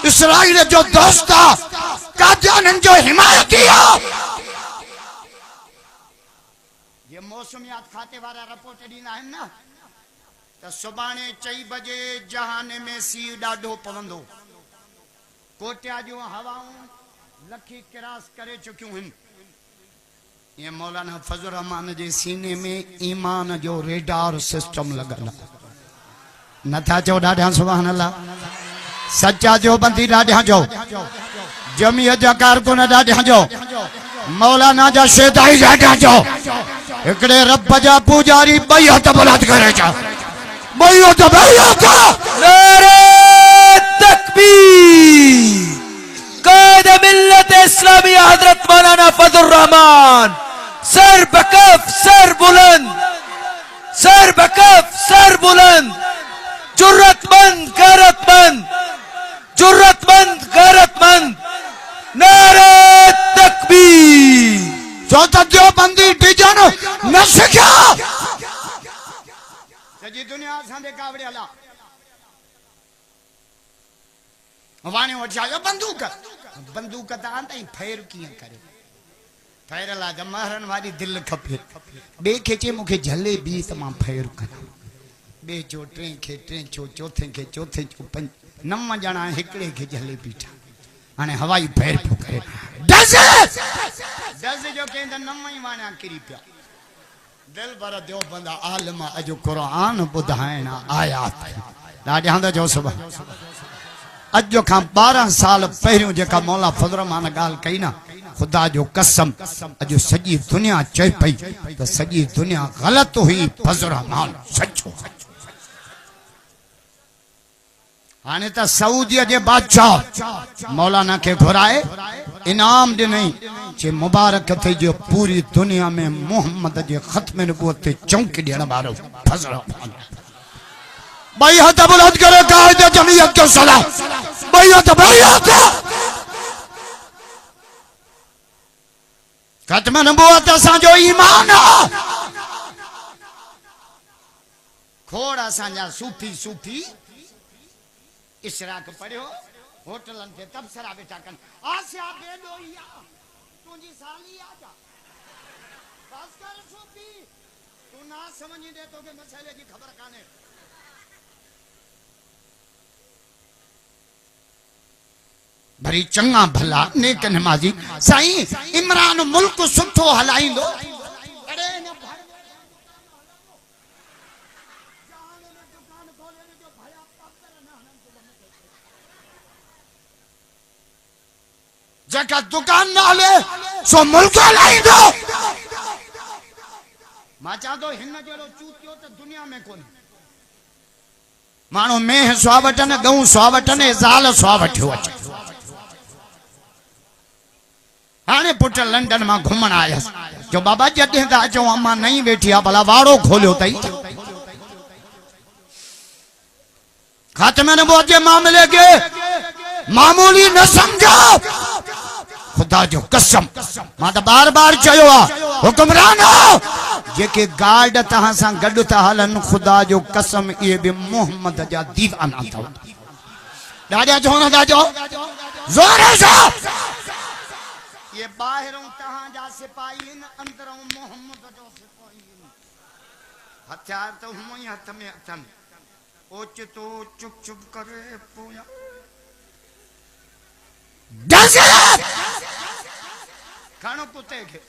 इसराइल जो दोस्त कादियानन जो हिमायती ये मौसमियात खाते वाला रिपोर्ट ॾींदा आहिनि न त सुभाणे 4 बजे जहान में सी ॾाढो पवंदो कोटिया जो हवाऊं लखी क्रॉस करे चुकियूं आहिनि ये मौलाना फजल रहमान जे सीने में ईमान जो रेडार सिस्टम लगल नथा चो ॾाढा सुभान अल्लाह सच्चा जो बंदी ॾाढा जो जमीयत जा कारकुन ॾाढा जो मौलाना जा शेदाई ॾाढा जो एकड़े रब जा पुजारी ॿई हथ बुलंद करे चा ॿई हथ नारे तकबीर कायद मिल्लत इस्लामिया हजरत मौलाना फजल रहमान सर बकफ सर बुलंद सर बकफ सर बुलंद जुर्रतमंद गैरतमंद नारे तकबीर जो देवबंदी डिजन न सिखा सजी दुनिया सांदे कावड़े हला वाणे वठायो बंदूक त आंदा फैर किए करे फैरला जमहरन वाली दिल खपे बे के चे मुखे झले बी त मां फैर करा बे जो टे के टे जो चौथे के चौथे जो पंज 9 जना एकड़े के झले बीठा हाने हवाई फैर पियो करे दस जो के 9 ही वाणा किरी पिया दिल भर देव बंदा आलम अज कुरान बुधाइण आयात ॾाढा जो सुबह अज खां 12 साल पहिरियों जेका मौला फजल रहमान गाल कई ना, खुदा जो कसम अज सजी दुनिया चए पई तो सजी दुनिया गलत हुई, फजल रहमान सचो। हाने त सऊदी जे बादशाह मौलाना के घुराए इनाम ॾिनई जे मुबारक थे जो पूरी दुनिया में मोहम्मद जे खत्म नबूवत ते चौंकी ॾियण वारो फजल रहमान। भाई हथ बुलंद करे कायद जमीयत को सलाम। बैयत बैयत खत्म नबूवत असांजो ईमान आहे। खोड़ असांजा सूफी सूफी इशराक पढ़ियो होटलन ते तबसरा बेटा कन आसिया बेडोइया तुंजी साली आजा बस कर सूफी तू ना समझी दे तो के मसले की खबर काने। भरी चंगा भला नेक नमाजी साईं इमरान मुल्क सुठो हलाइंदो अरे न जका दुकान ना हले सो मुल्क हलाइंदो। मां चाह तो हिन जड़ो चूतियो तो दुनिया में कोन मानो में स्वावटन गऊ स्वावटन ज़ाल स्वावठियो अचे। हाने पुट लंडन में घुमण आयस जो बाबा जॾहिं था अचो अम्मा नहीं वेठी आ भला वाड़ो खोलियो तई। खात्मे नबूवत के मामले के मामूली न समझो। खुदा जो कसम मां त बार बार चयो आ हुक्मरान जेके गार्ड तहां सां गॾु था हलन खुदा जो कसम ये भी मोहम्मद जा दीवाना अथव। ॾाढा चओ न था चओ ज़ोर सां ये बाहिरों तहां जा सिपाही इन अंदरों मोहम्मद जो सिपाही हथियार तो हुम ही हथ में अथन ओचितो चुप चुप करे पोया खणो कुत्ते के।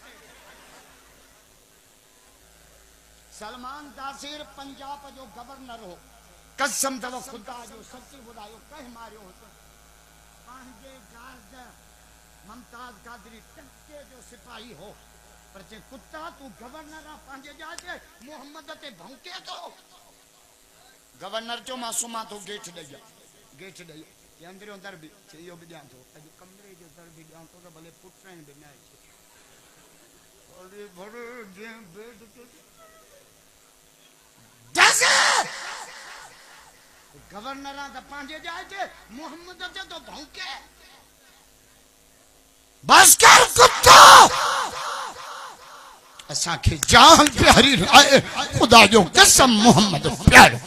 सलमान तासीर पंजाब जो गवर्नर हो कसम तव खुदा जो सच्ची बुधायो कह मारियो हो पांजे गार्ड मुमताज कादरी टक्के जो सिपाही हो पर जे कुत्ता तू गवर्नर आ पांजे जाके मोहम्मद ते भौंके तो गवर्नर चो मासूमा तो गेट दई ये अंदर दर भी यो भी जान तो अज कमरे जो दर भी जान तो भले पुटन भी ना अरे भरे जे बेड तो जैसे गवर्नर आ त पांजे जाके मोहम्मद ते तो भौंके बस कर कुत्ता असा के जान प्यारी आए खुदा जो कसम मोहम्मद प्यारो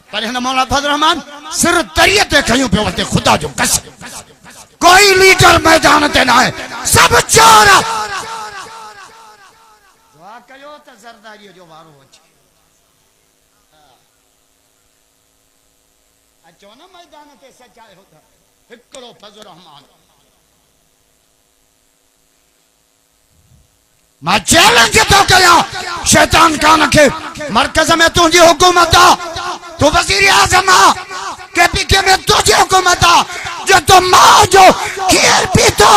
पर हिन मौला फजल रहमान सिर तरिये ते खयूं पे वते खुदा जो कसम कोई लीडर मैदान ते ना है सब चोर दुआ कयो त जरदारी जो वारो अचे अचो न मैदान ते सचाए हो त हिकड़ो फजल रहमान मां चैलेंज तो कया शैतान कान के मरकज में तुझी हुकूमत आ तू वजीर आजम आ केपीके में तुझी हुकूमत आ जो तो मां जो खीर पीतो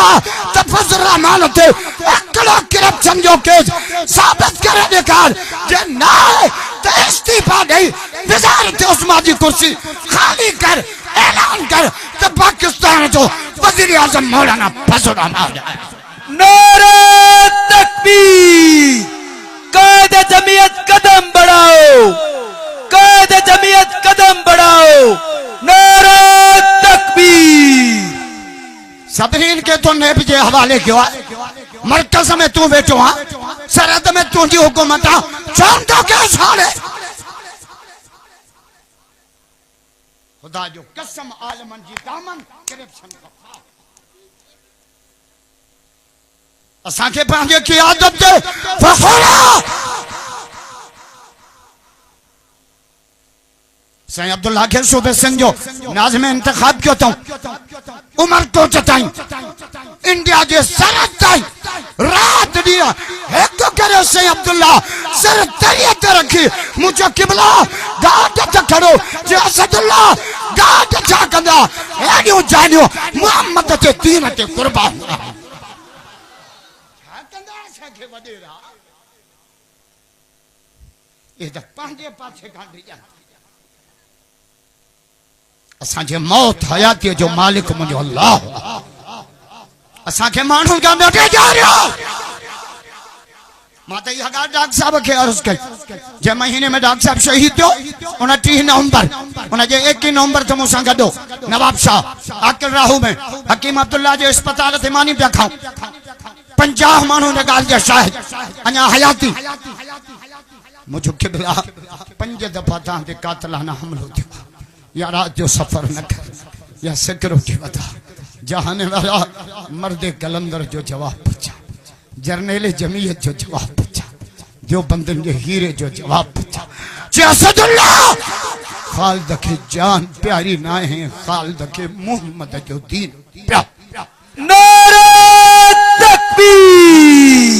तो फजल रहमान ते एकड़ो करप्शन जो केस साबित करे दिखार जे ना तो इस्तीफा दे वजारत उस्मा की कुर्सी खाली कर ऐलान कर तो पाकिस्तान जो वजीर आजम मौलाना फजल रहमान नारे तकबीर। कायद जमीयत कदम बढ़ाओ, कायद जमीयत कदम बढ़ाओ। नारे तकबीर। सबरीन के तो नेब जे हवाले किया मरकज में तू बैठो आ सरहद में तुझी हुकूमत आ चौंदो के साले खुदा जो कसम आलमन जी दामन करप्शन का असांखे पंहिंजे क़ियादत ते फ़ख्र साईं अब्दुल्ला के सूबे सिंह जो नाज़िम इंतखाब क्यों तो उमर को चताई इंडिया जे सरहद ताई रात दिया एक करे साईं अब्दुल्ला सर तरियत रखी मुझे किबला गाद तक खड़ो जे असदुल्लाह गाट छा कंदा एडियो जानियो मोहम्मद जे दीन ते कुर्बान छा कंदा असांखे वडेरा ये त पंहिंजे पासे कांडी जा असांजे मौत हयाती जो मालिक मुंहिंजो अल्लाह असांखे माण्हू जा नटे जा रहियो मां त इहा ॻाल्हि डॉक्टर साहब खे अर्ज़ कई जे महीने में डॉक्टर साहब शहीद थियो 29 नवंबर उन जे 21 नवंबर ते मूंसां गॾो नवाब शाह आकिल राहू में हकीम अब्दुल्ला जे अस्पताल ते मानी पिया खाऊं 50 माण्हू ने ॻाल्हि जा शाहिद अञा हयाती मुझे किबला 5 दफ़ा तव्हां ते कातिलाना हमलो थियो या रात जो सफर न कर या सिक्योरिटी वधा जहाने वाला मर्द कलंदर जो जवाब पूछा जर्नैल जमीयत जो जवाब पूछा जो बंदन के हीरे जो जवाब पूछा जे असदुल्लाह खालिद के जान प्यारी ना है खालिद के मोहम्मद जो दीन प्यार नारे तकबीर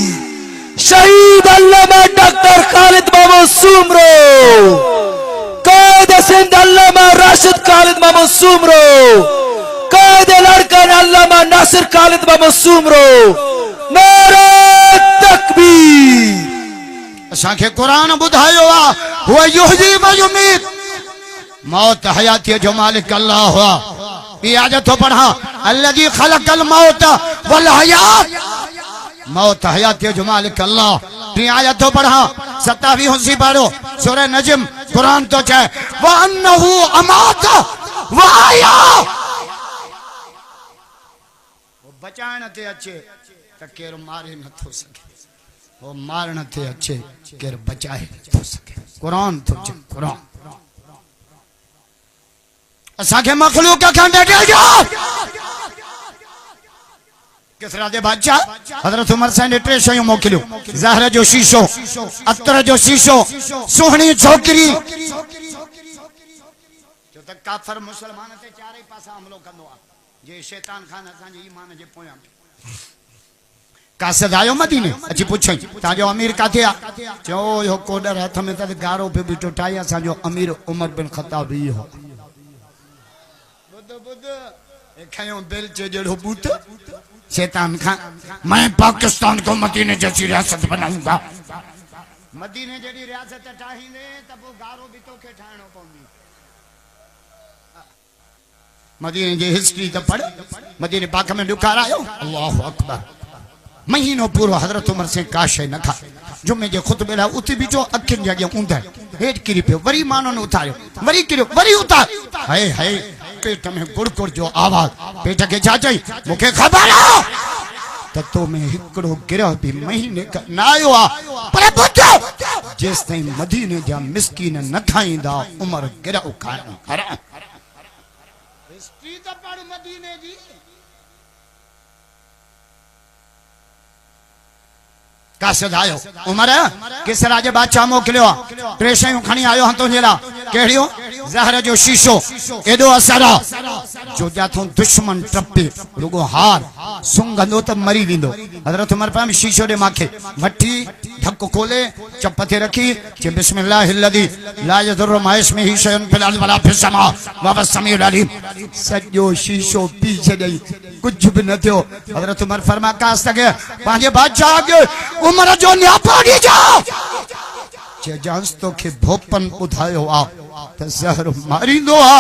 शहीद अल्लामा डॉक्टर खालिद मामूद सुमरो कायद सिंध अल्लामा राशिद खालिद मामूद सुमरो कायद लड़कन अल्लामा नासिर खालिद मामूद सुमरो नारे तकबीर असांखे कुरान बुधायो आ हुआ युहयी व युमीत मौत हयाती जो मालिक अल्लाह हुआ ये आयत तो पढ़ा अल्लज़ी खलक़ल मौत वल हयात मौत हयाती जो मालिक अल्लाह ये आयत तो पढ़ा 27 सी पढ़ो सूरह नजम कुरान तो चाहे व अन्नहु अमात व आया वो बचाण ते अचे त केर मारे न थो सके वो मारण ते अचे केर बचाए न थो सके कुरान तो चे कुरान असांखे मखलूक खां डटे जो किसरा दे बादशाह हजरत उमर साईं ने 3 शयूं मोकिलियूं ज़हर जो शीशो अतर जो शीशो सुहणी छोकरी जो त काफर मुसलमान ते चारई पासा हमलो कंदो आ जे शैतान खान असांजे ईमान जे पोयां कासद आयो मदीने अची पुछई ताजो अमीर काथे आ चो यो कोडर हथ में त गारो पे भी टोटाई असांजो अमीर उमर बिन खत्ताब ही हो बुध बुध खयो बेल जे जड़ो बूट शैतान खान मैं पाकिस्तान को मदीने जैसी रियासत बनाऊंगा मदीने जड़ी रियासत ठाहींदे त वो गारो भी तोखे ठाणो पवंदी मदीने जी हिस्ट्री तो पढ़ मदीने पाक में ॾुकार आयो अल्लाहु अकबर महीनो पूरो हजरत उमर से का शय न खा जुमे जे खुतबे ला उथी बीठो अखिन जगे ऊंधा हेठ किरी पियो वरी मानो ने उतारियो वरी किरियो वरी उतार हाय हाय पेट में गुड़गुड़ जो आवाज पेट के छा चई मुखे खबर आ त तो में हिकड़ो गिरह भी महीने का न आयो आ पर बुझो जेस ताईं मदीने जा मिस्कीन न खाईंदा उमर गिरह खाइण हराम हिस्ट्री तो पढ़ मदीने जी कासद आयो उमर किसरा जे बादशाह मोकिलियो 3 शयूं खणी आयो हं तुंहिंजे लाइ कहिड़ियूं ज़हर जो शीशो एॾो असर आहे जो जाथों दुश्मन टपे रुगो हार सुंघंदो त मरी वेंदो हज़रत उमर पाम शीशो ॾे मांखे वठी ढक खोले चप ते रखी जे बिस्मिल्लाहिल्लज़ी ला यज़ुरु मा इस्मिही शयउन फिल अर्ज़ि वला फिस समा व हुव समीउल अलीम सॼो शीशो पी छॾई कुझु बि न थियो हज़रत उमर फरमा कास तके पंहिंजे बादशाह अॻे उमर जो न्यापो ॾिजो जे जांस तोखे भोपन ॿुधायो आ त ज़हर मारींदो आ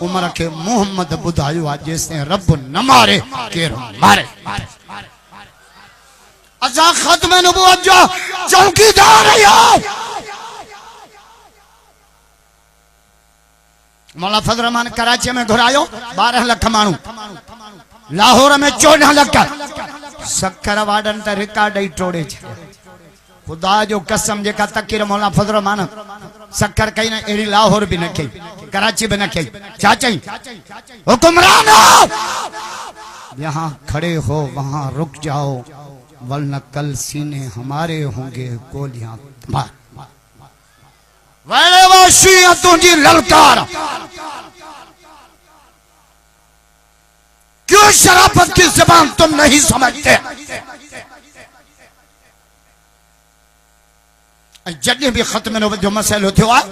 उमर खे मोहम्मद ॿुधायो आ जेसिताईं रब न मारे केर मारे असां ख़त्म नबूवत जो चौकीदार आहियूं मौला फजल रहमान कराची में घुरायो 12 लाख माण्हू लाहौर में 14 लाख सक्कर वाडन त रिकॉर्ड ही टोड़े खुदा जो कसम जेका तकीर मौला फजल रहमान सक्कर कई न एड़ी लाहौर भी न कई कराची भी न कई छा चई हुक्मरान यहाँ खड़े हो वहाँ रुक जाओ वरना कल सीने हमारे होंगे गोलियां तुम्हारे वाशी तुझी ललकार क्यों शराफत की जबान तुम नहीं समझते जॾहिं बि ख़त्म नबूवत जो मसइलो थियो आहे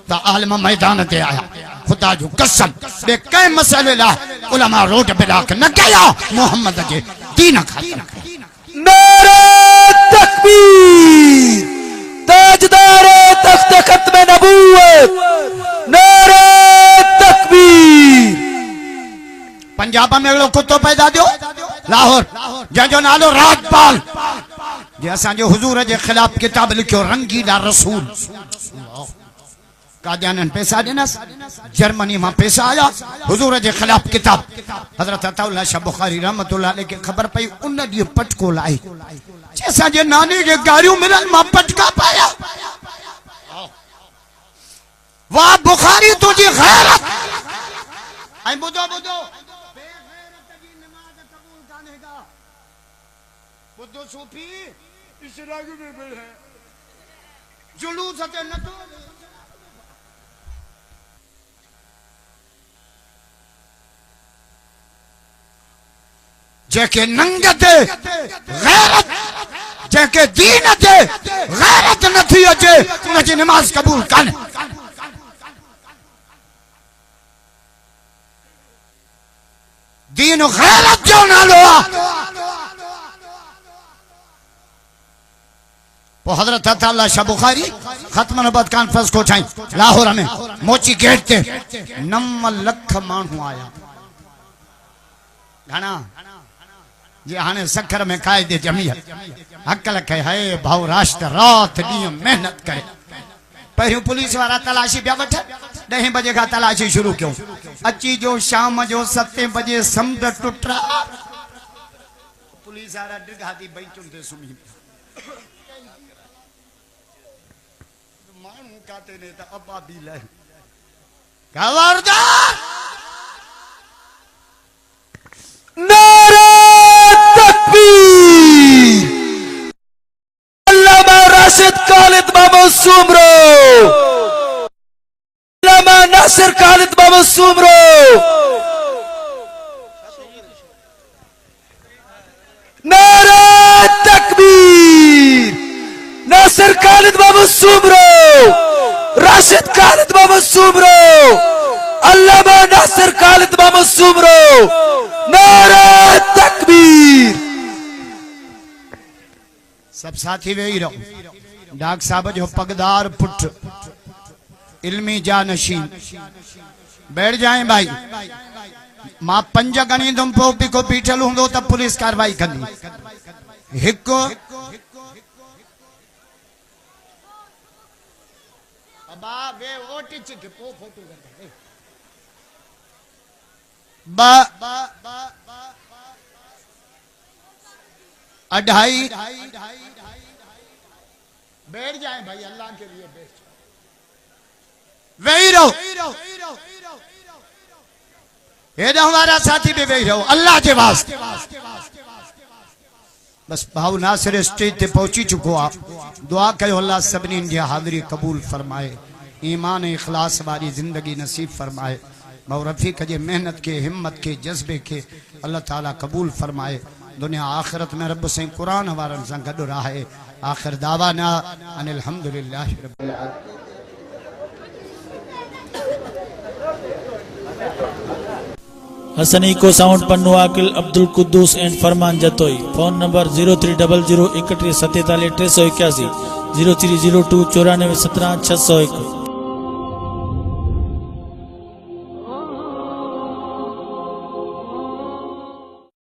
त आलिम मैदान ते आया। खुदा जो कसम बे कंहिं मसइले लाइ उलमा रोड ब्लॉक न कया मोहम्मद जे दीन ख़ातिर। नारे तकबीर ताजदार तख्त खत्म नबूवत नारे तकबीर। पंजाब में अहिड़ो कुत्तो पैदा थियो लाहौर जंहिंजो नालो राजपाल जे असांजे हुजूर जे ख़िलाफ़ किताब लिखियो रंगीला रसूल। कादियाननि पैसा ॾिनसि जर्मनी मां पैसा आया हुजूर जे ख़िलाफ़ किताब। हज़रत अताउल्लाह शाह बुखारी रहमतुल्लाह अलैह खे ख़बर पई उन ॾींहुं पटको लाए असांजे नानी खे गारियूं मिलनि मां पटका पाया। वाह बुखारी तुंहिंजी ग़ैरत। ऐं ॿुधो ॿुधो बुद्धो सूफी इसराग में भी है जुलूस ते न तो जेके नंग ते गैरत जेके दीन ते गैरत न थी अचे उनजी नमाज कबूल कान्हे। दीन गैरत जो नालो आहे। हजरत अताउल्लाह शाह बुखारी खत्म नबूवत कॉन्फ्रेंस को ठाई लाहौर में मोची गेट ते 9 लख माण्हू आया। घणा जे हाणे सखर में कायदे जमीयत हक लखे है भाउ राष्ट्र रात ॾींहुं मेहनत करे। पहिरियों पुलिस वारा तलाशी पिया वठनि 10 बजे खां तलाशी शुरू कयूं अची जो शाम जो 7 बजे समुंड टुटरा पुलिस वारा डिघा थी बेंचुनि ते सुम्ही काते ने तो अब्बा भी ले खबरदार। नारे तकबीर अल्लामा राशिद खालिद महमूद सुमरो अल्लामा नासिर खालिद महमूद सुमरो नारे तकबीर नासिर खालिद महमूद सुमरो राशिद खालिद महमूद सुमरो अल्लामा नासिर खालिद महमूद सुमरो नारे तकबीर। सब साथी वेही रहो। डॉक्टर साहब जो पगदार पुट इल्मी जानशीन बैठ जाए भाई। मां 5 गणी तुम पोपी को पीठल हूंदो त पुलिस कार्रवाई कंदी। हिक बा वे ओटी चिक पो फोटो करता बा अढ़ाई बैठ जाए भाई अल्लाह के लिए बैठ वही रहो। हेॾा हमारा साथी भी वही रहो अल्लाह के वास्ते। बस भाऊ नासिर स्टेज ते पहुंची चुको आ। दुआ कयो अल्लाह सभिनी जी हाज़िरी कबूल फरमाए ईमान इखलास वाली जिंदगी नसीब फरमाए। भाऊ रफीक जे मेहनत के हिम्मत के जज्बे के अल्लाह ताला कबूल फरमाए। दुनिया आखिरत में रब से कुरान वारन से गॾु रहे। आखिर दावाना अनिल हम्दुलिल्लाह रब्बिल आलमीन। हसनी को sound Pannu Aqil Abdul Quddus and Farman Jatoi. Phone number 0300 31 47 381 0302 94 17 601।